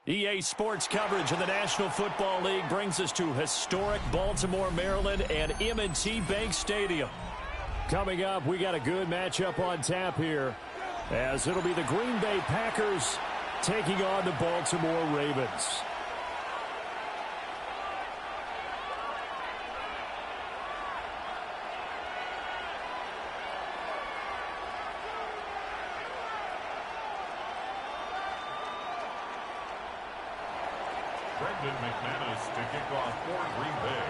EA Sports coverage of the National Football League brings us to historic Baltimore, Maryland, and M&T Bank Stadium. Coming up, we got a good matchup on tap here, as it'll be the Green Bay Packers taking on the Baltimore Ravens. McManus to kick off for Green Bay.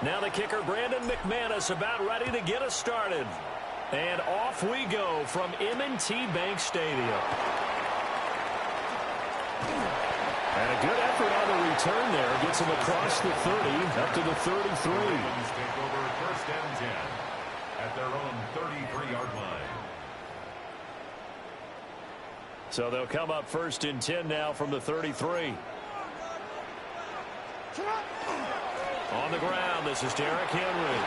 Now the kicker, Brandon McManus, about ready to get us started. And off we go from M&T Bank Stadium. And a good effort on the return there. Gets him across the 30, up to the 33. Ravens take over first and 10 at their own 33-yard line. So they'll come up first and 10 now from the 33. On the ground, this is Derrick Henry.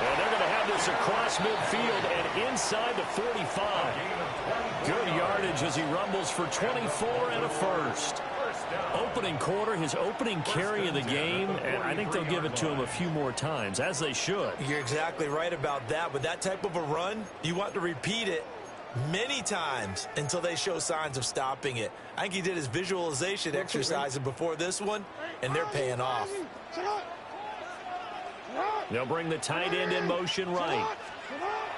And they're going to have this across midfield and inside the 45. Good yardage as he rumbles for 24 and a first. Opening quarter, his opening carry of the game, and I think they'll give it to him a few more times, as they should. You're exactly right about that. With that type of a run, you want to repeat it many times until they show signs of stopping it. I think he did his visualization exercise before this one, and they're paying off. They'll bring the tight end in motion right.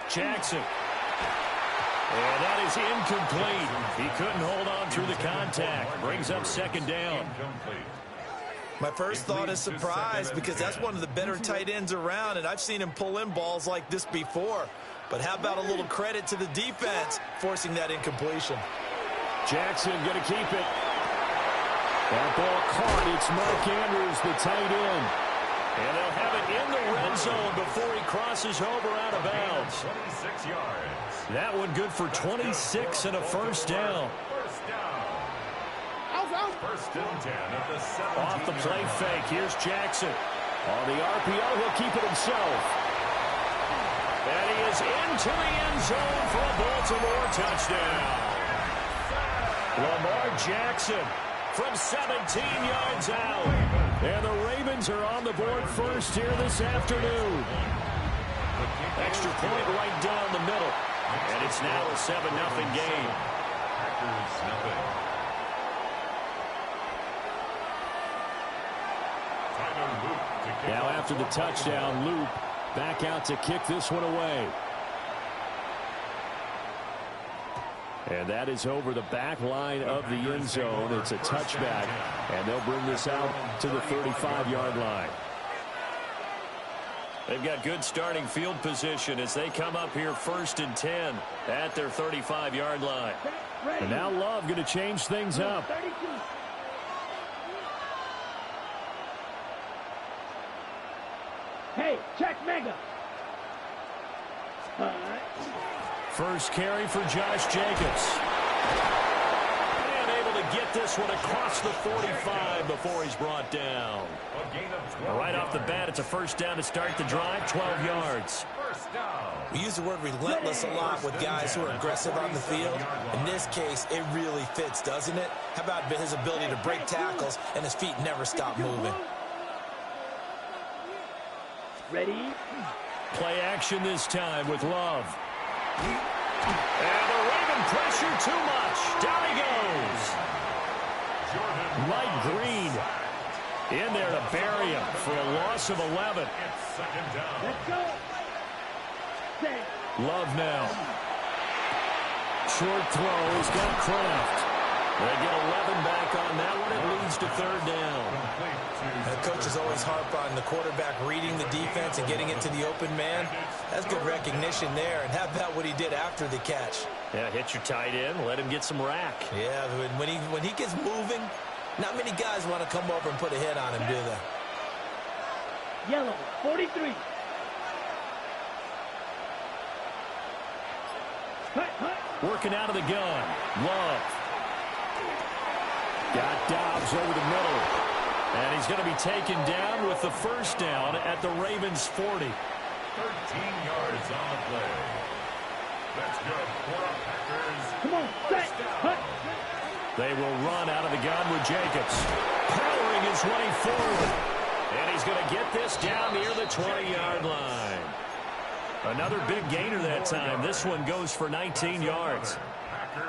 Jackson. And that is incomplete. He couldn't hold on through the contact. Brings up second down. My first thought is surprise, because that's one of the better tight ends around, and I've seen him pull in balls like this before. But how about a little credit to the defense forcing that incompletion? Jackson going to keep it. That ball caught. It's Mark Andrews, the tight end. And they'll have it in the red zone before he crosses over out of bounds. 26 yards. That one good for 26 and a first down. First and 10 at the 17. Off the play fake. Here's Jackson. On the RPO, he'll keep it himself. And he is into the end zone for a Baltimore touchdown. Lamar Jackson from 17 yards out. And the Ravens are on the board first here this afternoon. Extra point right down the middle. And it's now a 7-0 game. Packers nothing. Now after the touchdown, Loop back out to kick this one away. And that is over the back line of the end zone. It's a touchback, and they'll bring this out to the 35-yard line. They've got good starting field position as they come up here first and 10 at their 35-yard line. And now Love going to change things up. Hey, check mega. First carry for Josh Jacobs. And able to get this one across the 45 before he's brought down. Right off the bat, it's a first down to start the drive, 12 yards. We use the word relentless a lot with guys who are aggressive on the field. In this case, it really fits, doesn't it? How about his ability to break tackles and his feet never stop moving? Ready? Play action this time with Love. And the Raven pressure too much. Down he goes. Mike Green in there to bury him for a loss of 11. Let's go. Love now. Short throw. He's got Kraft. They get 11 back on that one. It leads to third down. The coaches always harp on the quarterback reading the defense and getting it to the open man. That's good recognition there. And how about what he did after the catch? Yeah, hit your tight end. Let him get some rack. Yeah, when he gets moving, not many guys want to come over and put a hit on him, do they? Yellow, 43. Working out of the gun. Love. Got Dobbs over the middle. And he's going to be taken down with the first down at the Ravens' 40. 13 yards on the play. That's good for a Packers. Come on, set. They will run out of the gun with Jacobs. Powering his way forward. And he's going to get this down near the 20-yard line. Another big gainer that time. This one goes for 19 yards.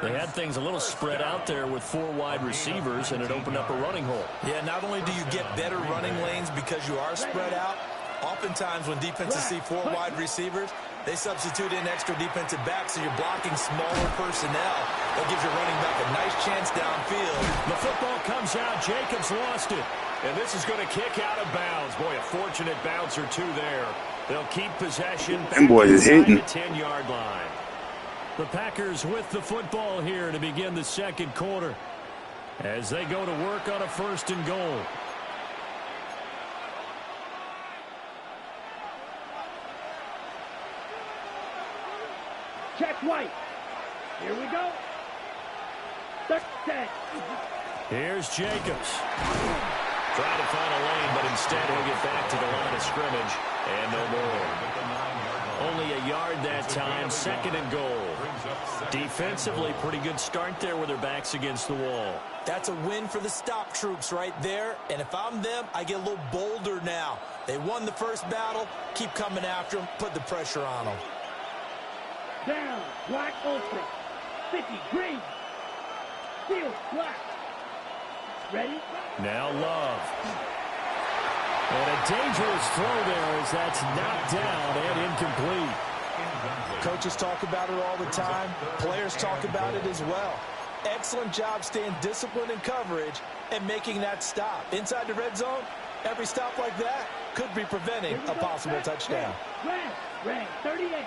They had things a little spread out there with 4 wide receivers, and it opened up a running hole. Yeah, not only do you get better running lanes because you are spread out, oftentimes when defenses see 4 wide receivers, they substitute in extra defensive backs, so you're blocking smaller personnel. That gives your running back a nice chance downfield. The football comes out. Jacobs lost it. And this is going to kick out of bounds. Boy, a fortunate bounce or two there. They'll keep possession back inside the 10-yard line. The Packers with the football here to begin the second quarter as they go to work on a first and goal. Check White. Here we go. 10. Here's Jacobs. Trying to find a lane, but instead he'll get back to the line of scrimmage. And no more. Only a yard that time, second and goal. Defensively, pretty good start there with their backs against the wall. That's a win for the stop troops right there. And if I'm them, I get a little bolder now. They won the first battle. Keep coming after them. Put the pressure on them. Down. Black Olsen. 50. Green. Field. Black. Ready? Now Love. And a dangerous throw there as that's knocked down and incomplete. Coaches talk about it all the time. Players talk about it as well. Excellent job staying disciplined in coverage and making that stop. Inside the red zone, every stop like that could be preventing a possible touchdown. Red, 38.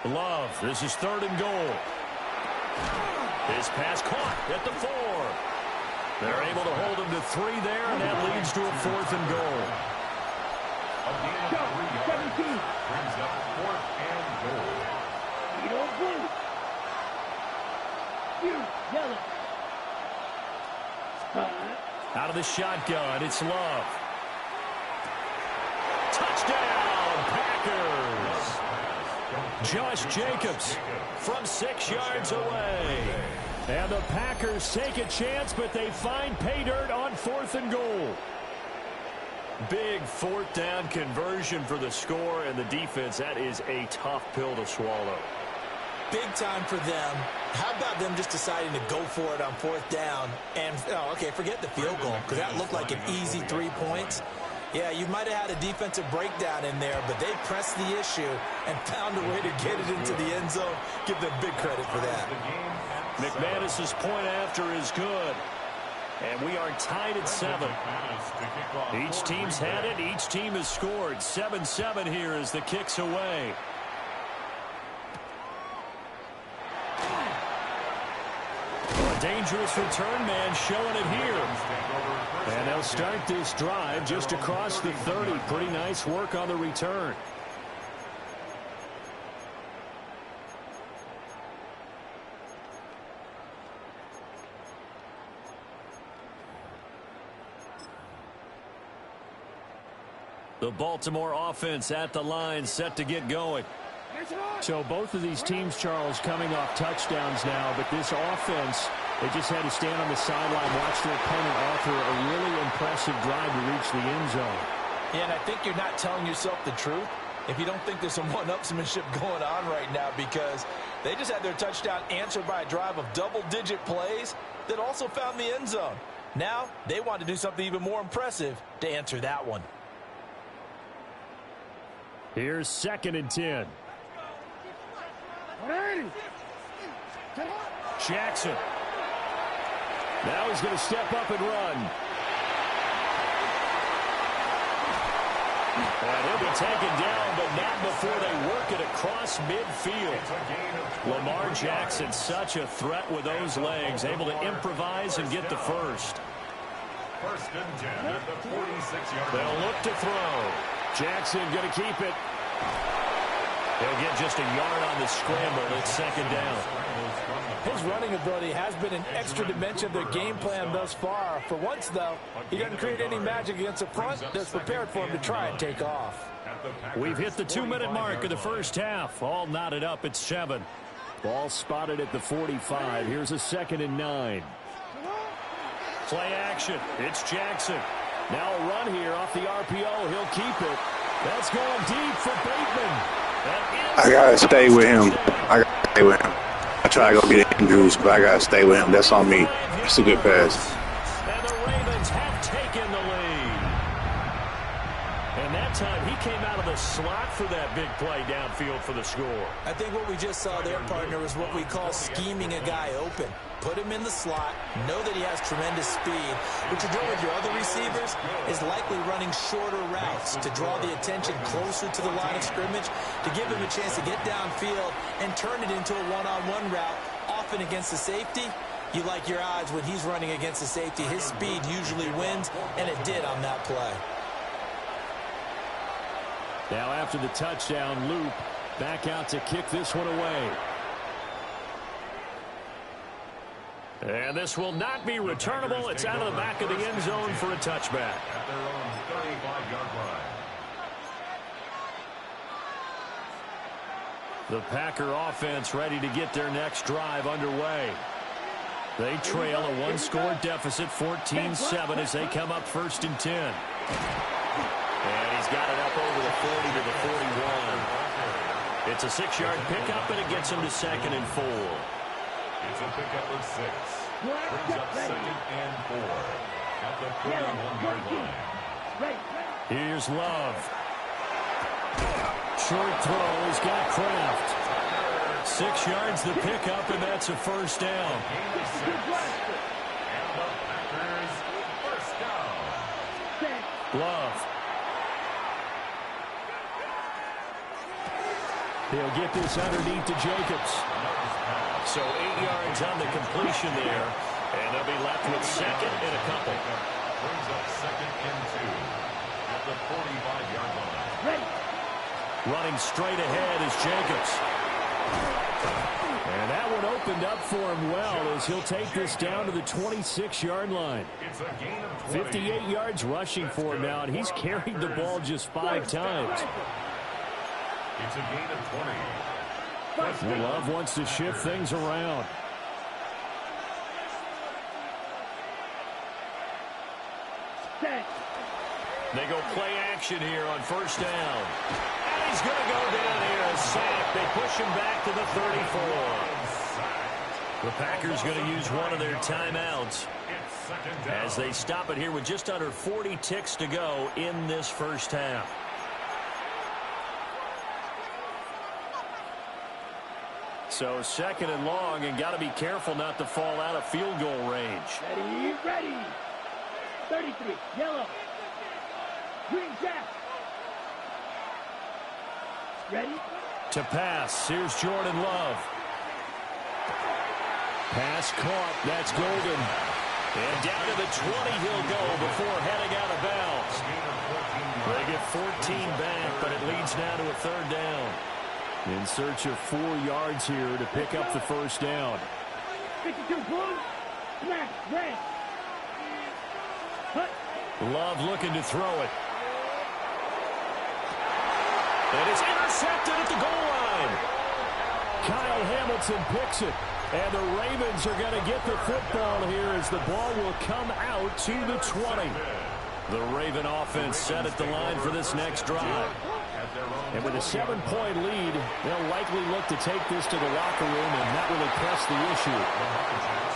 Love, this is third and goal. His pass caught at the 4. They're able to hold him to 3 there, and that leads to a fourth and goal. A gain of 3 yards brings up fourth and goal. Blue. Yellow. Out of the shotgun, it's Love. Touchdown, Packers. Josh Jacobs from 6 yards away. And the Packers take a chance, but they find pay dirt on fourth and goal. Big fourth down conversion for the score and the defense. That is a tough pill to swallow. Big time for them. How about them just deciding to go for it on fourth down? And, okay, forget the field goal, because that looked like an easy 3 points. Yeah, you might have had a defensive breakdown in there, but they pressed the issue and found a way to get it into the end zone. Give them big credit for that. McManus's point after is good. And we are tied at 7. Each team's had it. Each team has scored. 7-7 here as the kick's away. dangerous return man showing it here. And they'll start this drive just across the 30. Pretty nice work on the return. The Baltimore offense at the line, set to get going. So both of these teams, Charles, coming off touchdowns now, but this offense, they just had to stand on the sideline, watch their opponent offer a really impressive drive to reach the end zone. Yeah, and I think you're not telling yourself the truth if you don't think there's some one-upsmanship going on right now, because they just had their touchdown answered by a drive of double-digit plays that also found the end zone. Now they want to do something even more impressive to answer that one. Here's 2nd and 10. Jackson. Now he's going to step up and run. And he'll be taken down, but not before they work it across midfield. Lamar Jackson, such a threat with those legs, able to improvise and get the first. 1st and 10 at the 46-yard line. They'll look to throw. Jackson going to keep it. He'll get just a yard on the scramble. It's 2nd down. His running ability has been an extra dimension of their game plan thus far. For once, though, he doesn't create any magic against the front that's prepared for him to try and take off. We've hit the 2-minute mark of the first half. All knotted up at 7. Ball spotted at the 45. Here's a 2nd and 9. Play action. It's Jackson. Now a run here off the RPO. He'll keep it. That's going deep for Bateman. I got to stay with him. I try to go get Andrews, but I got to stay with him. That's on me. It's a good pass. And the Ravens have taken the lead. And that time he came out of the slot for that big play downfield for the score. I think what we just saw there, partner, is what we call scheming a guy open. Put him in the slot, know that he has tremendous speed. What you're doing with your other receivers is likely running shorter routes to draw the attention closer to the line of scrimmage, to give him a chance to get downfield and turn it into a one-on-one route, often against the safety. You like your odds when he's running against the safety. His speed usually wins, and it did on that play. Now after the touchdown, Loop back out to kick this one away. And this will not be returnable. It's out of the back of the end zone for a touchback. At their own 35-yard line. The Packer offense ready to get their next drive underway. They trail a one-score deficit, 14-7, as they come up 1st and 10. And he's got it up over the 40 to the 41. It's a 6-yard pickup, and it gets him to 2nd and 4. It's a pickup of 6. Brings up 2nd and 4 at the 41-yard line. Here's Love. Short throw. He's got Kraft. 6 yards the pickup, and that's a 1st down. Gain of 6. And the Packers first down. Love. He'll get this underneath to Jacobs. So 8 yards on the completion there, and they'll be left with 2nd and a couple. Brings up 2nd and 2 at the 45-yard line. Running straight ahead is Jacobs. And that one opened up for him well as he'll take this down to the 26-yard line. It's a gain of 20. 58 yards rushing for him now, and he's carried the ball just 5 times. It's a gain of 20. Love wants to shift things around. They go play action here on 1st down. And he's going to go down here, a sack. They push him back to the 34. The Packers going to use one of their timeouts as they stop it here with just under 40 ticks to go in this first half. So 2nd and long, and got to be careful not to fall out of field goal range. Ready. 33, yellow. Green jack. Ready? To pass, here's Jordan Love. Pass caught. That's Golden. And down to the 20 he'll go before heading out of bounds. They get 14 back, but it leads now to a third down. In search of 4 yards here to pick up the first down. 52 blue. Smash. Red. Cut. Love looking to throw it. And it's intercepted at the goal line. Kyle Hamilton picks it. And the Ravens are going to get the football here as the ball will come out to the 20. The Raven offense set at the line for this next drive. And with a 7-point lead, they'll likely look to take this to the locker room and not really press the issue.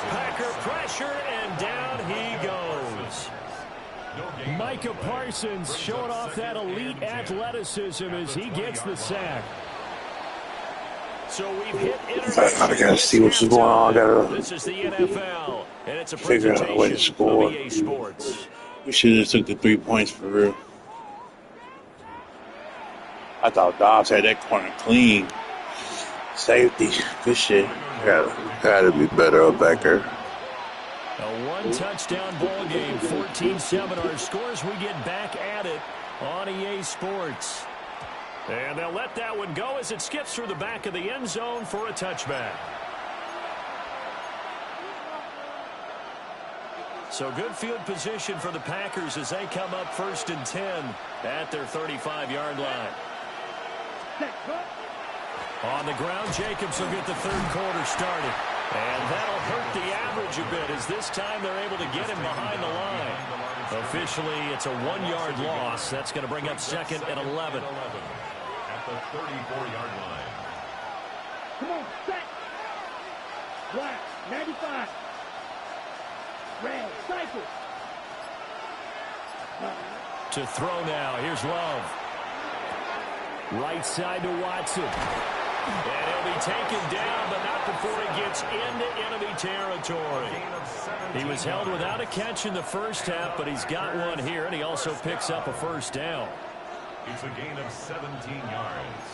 Packer pressure, and down he goes. Micah Parsons showing off that elite athleticism as he gets the sack. So we've hit I gotta see what's going on. I gotta this is the NFL, and it's a figure out a way to score. EA Sports. We should have took the 3 points for real. I thought Dobbs had that corner clean. Safety, good shit. Gotta be better up back there. A one-touchdown ball game, 14-7 our scores. We get back at it on EA Sports. And they'll let that one go as it skips through the back of the end zone for a touchback. So good field position for the Packers as they come up 1st and 10 at their 35-yard line. On the ground, Jacobs will get the third quarter started. And that'll hurt the average a bit as this time they're able to get him behind the line. Officially, it's a 1-yard loss. That's going to bring up 2nd and 11. At the 34-yard line. Come on, set. Black, 95. Red, cycle. To throw now. Here's Love. Right side to Watson. And he'll be taken down, but not before he gets into enemy territory. He was held without a catch in the first half, but he's got one here, and he also picks up a first down. It's a gain of 17 yards.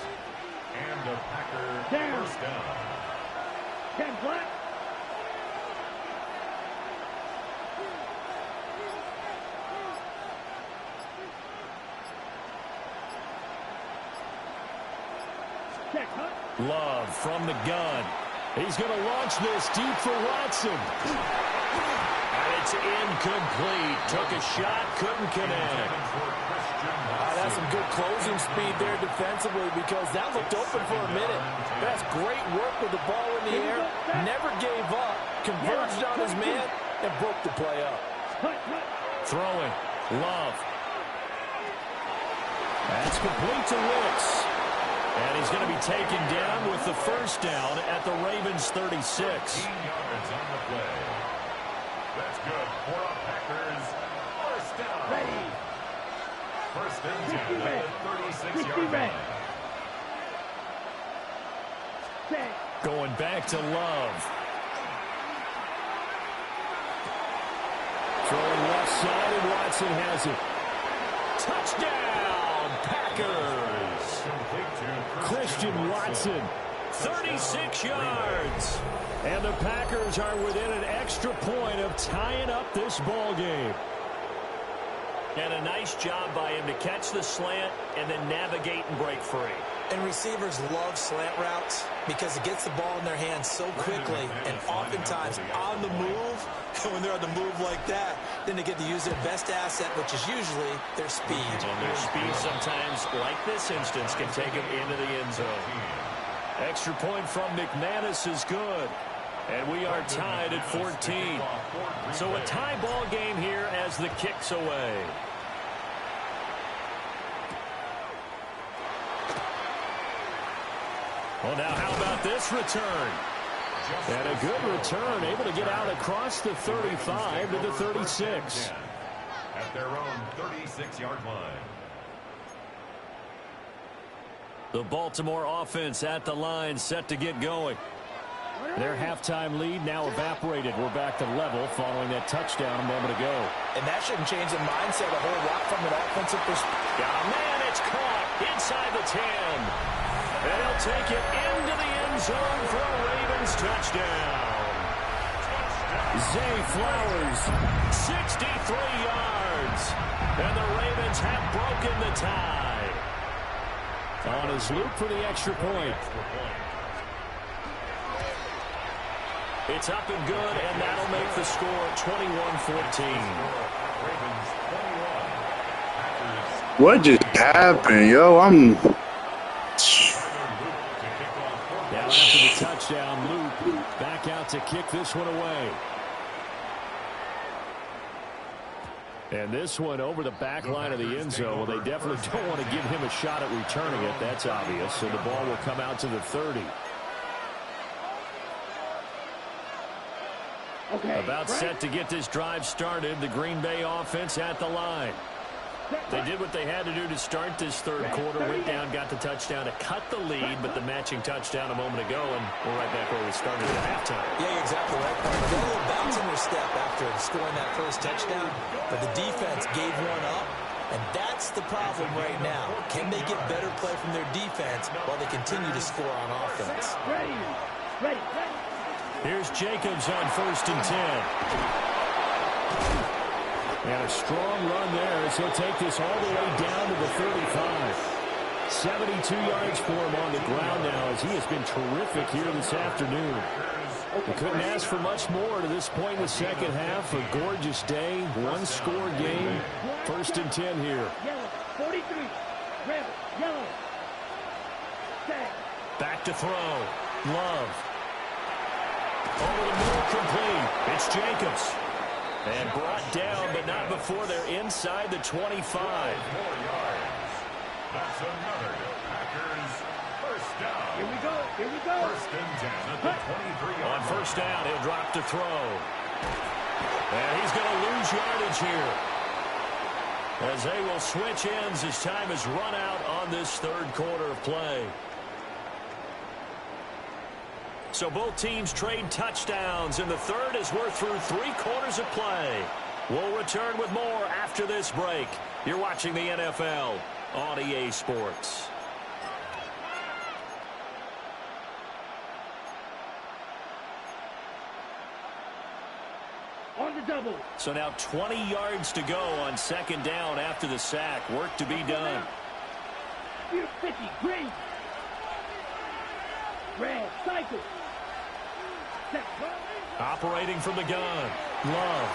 And a Packer first down. 10 black. Love from the gun. He's going to launch this deep for Watson. And it's incomplete. Took a shot, couldn't connect. That's some good closing speed there defensively because that looked open for a minute. That's great work with the ball in the air. Never gave up. Converged on his man and broke the play up. Throwing. Love. That's complete to Wicks. And he's going to be taken down with the first down at the Ravens' 36. 15 yards on the play. That's good for a Packers first down. Ready. First and 10 at the 36-yard line. Going back to Love. Throwing left side, and Watson has it. Touchdown, Packers. Christian Watson, 36 yards. And the Packers are within an extra point of tying up this ball game. And a nice job by him to catch the slant and then navigate and break free. And receivers love slant routes because it gets the ball in their hands so quickly and oftentimes on the move. When they're on the move like that, then they get to use their best asset, which is usually their speed. And their speed sometimes, like this instance, can take them into the end zone. Extra point from McManus is good. And we are tied at 14. So a tie ball game here as the kick's away. Well, now how about this return? And a good return, able to get out across the 35 to the 36. At their own 36-yard line. The Baltimore offense at the line, set to get going. Their halftime lead now evaporated. We're back to level following that touchdown a moment ago. And that shouldn't change the mindset a whole lot from an offensive perspective. Oh, man, it's caught inside the 10. And he'll take it into the end zone for a Ravens touchdown. Zay Flowers, 63 yards. And the Ravens have broken the tie. On his loop for the extra point. It's up and good, and that'll make the score 21-14. What just happened, yo? Now after the touchdown, Luke back out to kick this one away. And this one over the back line of the end zone. Well, they definitely don't want to give him a shot at returning it. That's obvious. So the ball will come out to the 30. Okay, About set to get this drive started. The Green Bay offense at the line. They did what they had to do to start this third quarter. Went down, got the touchdown to cut the lead, but the matching touchdown a moment ago, and we're right back where we started at halftime. Yeah, you're exactly right. They got a little bounce in their step after scoring that first touchdown, but the defense gave one up, and that's the problem right now. Can they get better play from their defense while they continue to score on offense? Ready. Here's Jacobs on 1st and 10. And a strong run there as he'll take this all the way down to the 35. 72 yards for him on the ground now as he has been terrific here this afternoon. We couldn't ask for much more to this point in the second half. A gorgeous day, one-score game. 1st and 10 here. Yellow, 43. Red, yellow. Set. Back to throw. Love. Over the middle, complete. It's Jacobs. And brought down, but not before they're inside the 25. 4 yards. That's another Packers first down. Here we go. 1st and 10 at the 23-yard On first down, he'll drop to throw. And he's going to lose yardage here. As they will switch ends as time has run out on this third quarter of play. So both teams trade touchdowns, and the third as we're through 3 quarters of play. We'll return with more after this break. You're watching the NFL on EA Sports. On the double. So now 20 yards to go on 2nd down after the sack. Work to be done. Spear 50, green. Red, cycle. Set. Operating from the gun. Love.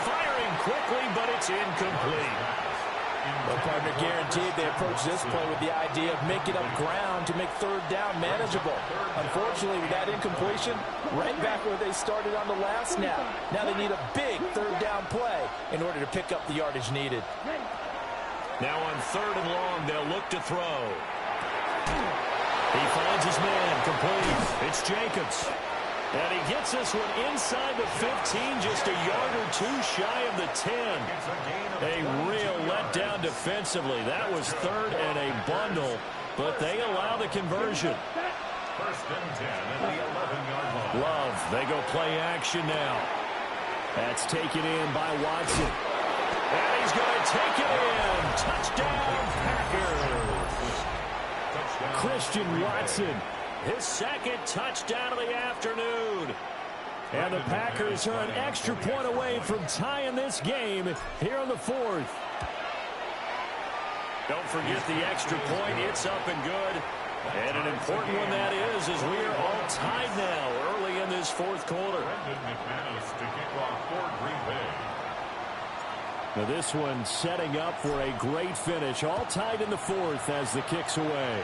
Firing quickly, but it's incomplete. Well, partner, guaranteed they approach this play with the idea of making up ground to make 3rd down manageable. Unfortunately, with that incompletion, right back where they started on the last snap. Now they need a big 3rd down play in order to pick up the yardage needed. Now on 3rd and long, they'll look to throw. He finds his man, complete. It's Jacobs. And he gets this one inside the 15, just a yard or 2 shy of the 10. A real letdown defensively. That was 3rd and a bundle, but they allow the conversion. 1st and 10 at the 11-yard line. Love, they go play action now. That's taken in by Watson. And he's going to take it in. Touchdown, Packers. Christian Watson, his 2nd touchdown of the afternoon. And the Packers are an extra point away from tying this game here in the 4th. Don't forget the extra point. It's up and good. And an important one that is, as we are all tied now early in this 4th quarter. To kick off for Green Bay. Now this one setting up for a great finish. All tied in the 4th as the kick's away.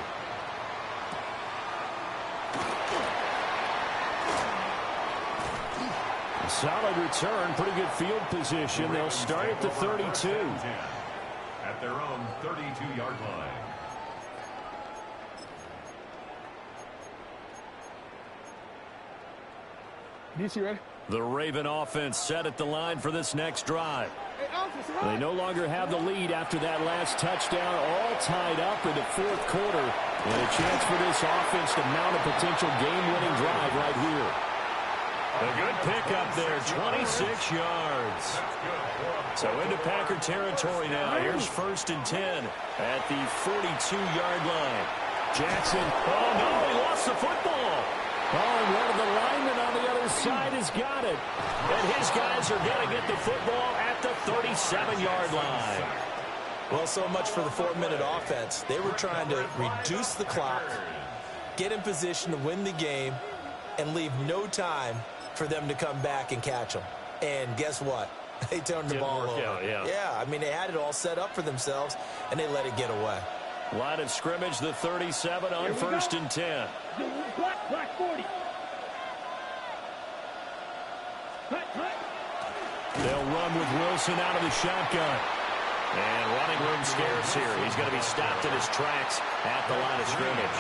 Solid return, pretty good field position. They'll start at the 32. At their own 32-yard line. DC ready? The Raven offense set at the line for this next drive. They no longer have the lead after that last touchdown, all tied up in the 4th quarter. And a chance for this offense to mount a potential game-winning drive right here. A good pickup there, 26 yards. So into Packer territory now. Here's 1st and 10 at the 42-yard line. Jackson, oh no, he lost the football. Oh, and one of the linemen on the other side is He's got it. And his guys are going to get the football at the 37-yard line. Well, so much for the 4-minute offense. They were trying to reduce the clock, get in position to win the game, and leave no time for them to come back and catch them. And guess what? They turned the ball over. Yeah, I mean, they had it all set up for themselves, and they let it get away. Line of scrimmage, the 37 on 1st and 10. Black 40. They'll run with Wilson out of the shotgun. And running room scarce here. He's going to be stopped in his tracks at the line of scrimmage.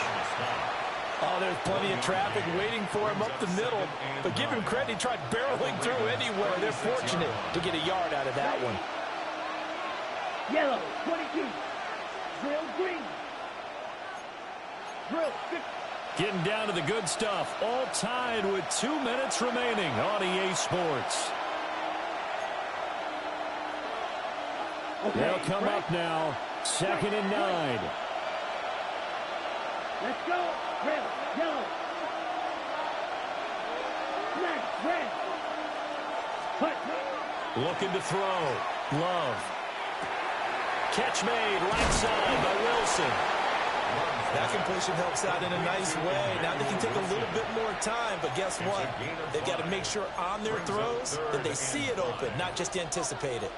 Oh, there's plenty of traffic waiting for him up the middle. But give him credit, he tried barreling through anywhere. They're fortunate to get a yard out of that one. Yellow, 22. Drill green. Drill 50. Getting down to the good stuff. All tied with 2 minutes remaining on EA Sports. Okay, They'll come up now. 2nd and 9. Let's go. Red, yellow. Black, red. Hut. Looking to throw. Love. Catch made right side by Wilson. That completion helps out in a nice way. Now they can take a little bit more time, but guess what? They've got to make sure on their throws that they see it open, not just anticipate it.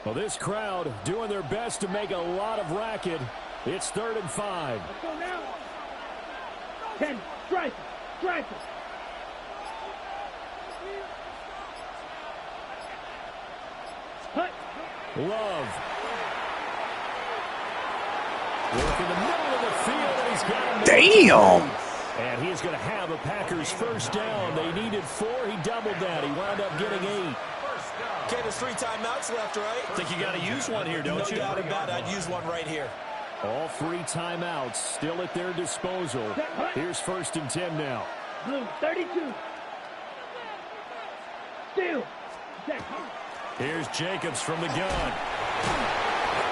Well, this crowd doing their best to make a lot of racket. It's 3rd and 5. Let's go now. 10. Strike. Strike. Hut. Love. Work in the middle of the field, and he's got him. Damn. And he's going to have a Packers first down. They needed 4. He doubled that. He wound up getting 8. Okay, there's 3 timeouts left, right? I think you got to use one here, don't you? No doubt about it. I'd use one right here. All 3 timeouts still at their disposal. Here's 1st and 10 now. Blue 32. Steal. Here's Jacobs from the gun.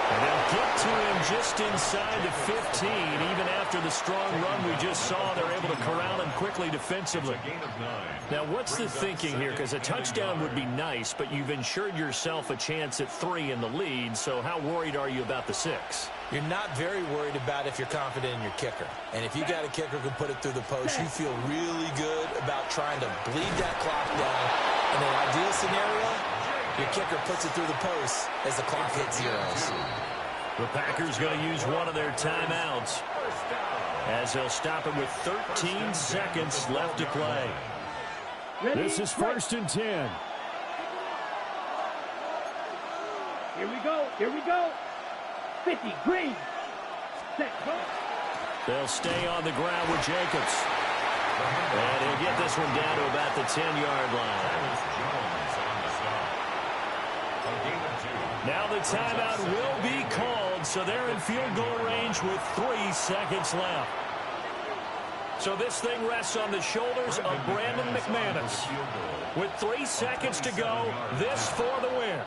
And they'll get to him just inside the 15. Even after the strong run we just saw, they're able to corral him quickly defensively. Now, what's the thinking here? Because a touchdown would be nice, but you've ensured yourself a chance at 3 in the lead, so how worried are you about the 6? You're not very worried about if you're confident in your kicker. And if you got a kicker who can put it through the post, you feel really good about trying to bleed that clock down. In an ideal scenario, your kicker puts it through the post as the clock hits zeros. The Packers going to use one of their timeouts as they'll stop it with 13 seconds left to play. This is 1st and 10. Here we go. Here we go. 50. Green. Set. They'll stay on the ground with Jacobs. And he'll get this one down to about the 10-yard line. Now the timeout will be called, so they're in field goal range with 3 seconds left. So this thing rests on the shoulders of Brandon McManus. With 3 seconds to go, this for the win.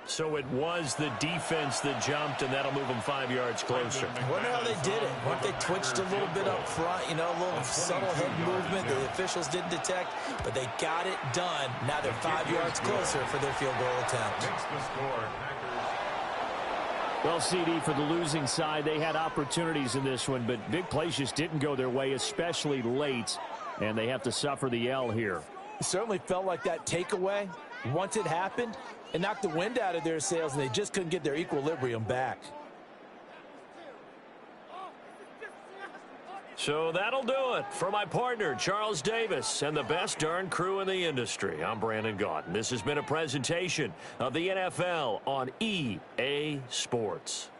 So it was the defense that jumped, and that'll move them 5 yards closer. I wonder how they did it. Weren't they twitched a little bit up front? You know, a little subtle head movement the officials didn't detect, but they got it done. Now they're 5 yards closer for their field goal attempt. Well, CD, for the losing side, they had opportunities in this one, but big plays just didn't go their way, especially late, and they have to suffer the L here. It certainly felt like that takeaway, once it happened, it knocked the wind out of their sails, and they just couldn't get their equilibrium back. So that'll do it for my partner, Charles Davis, and the best darn crew in the industry. I'm Brandon Gaudin. This has been a presentation of the NFL on EA Sports.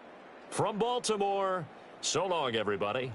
From Baltimore, so long, everybody.